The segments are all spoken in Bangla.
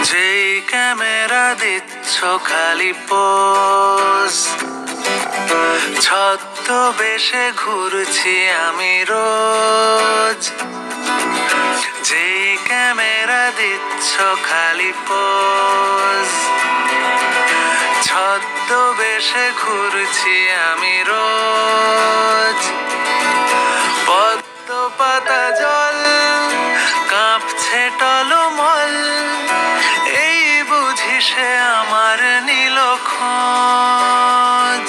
যেই ক্যামেরা দিচ্ছ খালি পোজ, ছদ্মবেশে ঘুরছি আমি রোজ। যেই ক্যামেরা দিচ্ছ খালি পোজ, ছদ্মবেশে ঘুরছি আমি রোজ। পদ্ম পাতা জল কাঁপছে টলমল, এই বুঝি সে আমার নীল খোঁজ।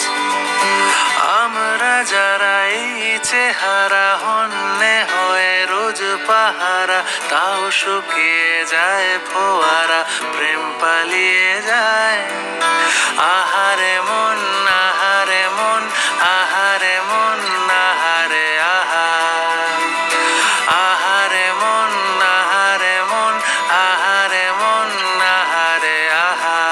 আমরা যারা এই চেহারা হন্যে হয়ে রোজ পাহারা, তাও শুকিয়ে যায় ফোয়ারা, প্রেম পালিয়ে যায়। আহারে মন, আহারে মন, আহারে মন, আহারে আহা। আহারে মন, আহারে মন, আহারে মন, আহারে আহা।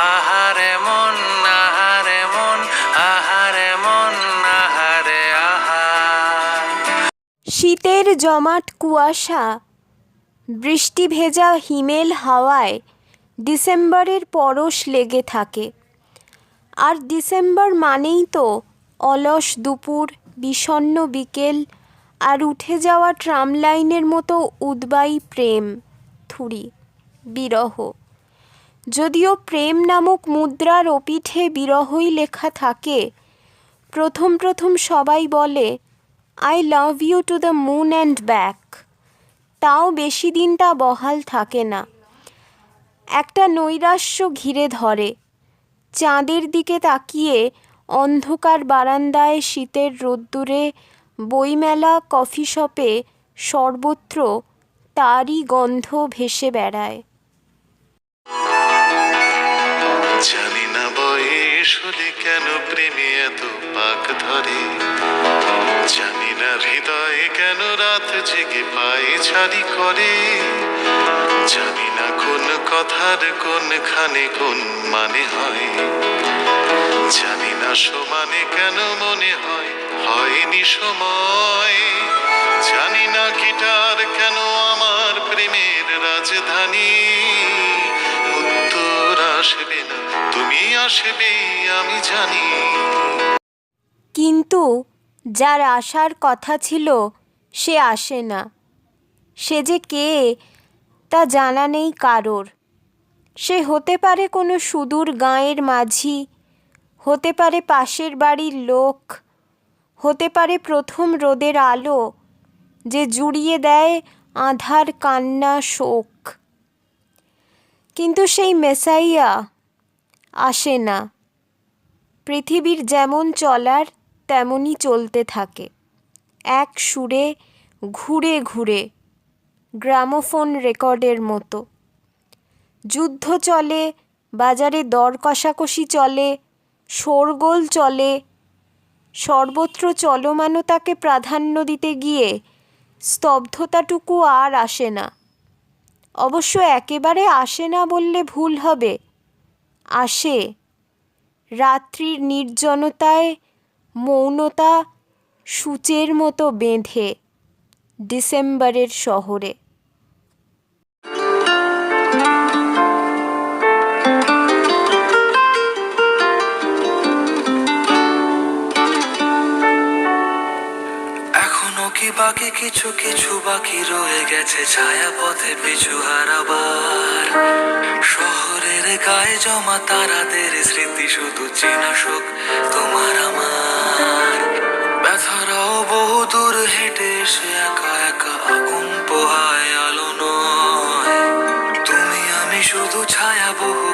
আহারে মন, আহারে মন, আহারে মন, আহারে আহা। শীতের জমাট কুয়াশা, বৃষ্টি ভেজা হিমেল হাওয়ায় ডিসেম্বরের পরশ লেগে থাকে। আর ডিসেম্বর মানেই তো অলস দুপুর, বিষণ্ণ বিকেল, আর উঠে যাওয়া ট্রাম লাইনের মতো উদ্বায়ী প্রেম, থুরি, বিরহ। যদিও প্রেম নামক মুদ্রার ওপিঠে বিরহই লেখা থাকে, প্রথম প্রথম সবাই বলে I love you to the moon and back. তাও বেশি দিন তা বহাল থাকে না। একটা নৈরাশ্য ঘিরে ধরে। চাঁদের দিকে তাকিয়ে অন্ধকার বারান্দায় শীতের রোদ্দুরে, বইমেলা, কফি শপে, সর্বত্র তারই গন্ধ ভেসে বেড়ায়। জানি না বয়স হলে কেন প্রেমে এত পাক ধরে, জানি না হৃদয়ে কেন রাত জেগে পায়ে ছাড়ি করে, জানি না কোন কথার কোনখানে কোন মানে হয়, জানি না সমানে কেন মনে হয় হয়নি সময়, জানি না গিটার কেন আমার প্রেমের রাজধানী। উত্তর আসবে না, তুমি আসবে আমি জানি। কিন্তু যার আসার কথা ছিল সে আসে না। সে যে কে তা জানা নেই কারোর। সে হতে পারে কোনো সুদূর গাঁয়ের মাঝি, হতে পারে পাশের বাড়ির লোক, হতে পারে প্রথম রোদের আলো যে জুড়িয়ে দেয় আঁধার কান্না শোক। কিন্তু সেই মেসাইয়া আসে না। পৃথিবীর যেমন চলার তেমনই চলতে থাকে, এক সুরে ঘুরে ঘুরে, গ্রামোফোন রেকর্ডের মতো। যুদ্ধ চলে, বাজারে দর কষাকষি চলে, শোরগোল চলে। সর্বত্র চলমানতাকে প্রাধান্য দিতে গিয়ে স্তব্ধতাটুকু আর আসে না। অবশ্য একেবারে আসে না বললে ভুল হবে। আসে রাত্রির নির্জনতায়, মৌনতা সূচের মতো বেঁধে ডিসেম্বরের শহরে। এখনো কি বাকি কিছু কিছু বাকি রয়ে গেছে, ছায়া পথে পিছু হারাবার। শহরের গায়ে জমা তারাদের স্মৃতি শুধু চেনা সুখ তোমার আমার। ব্যথারাও বহু দূর হেঁটে এসে একা একা আগুন পোহায় আলো নয়। তুমি আমি শুধু ছায়া বহু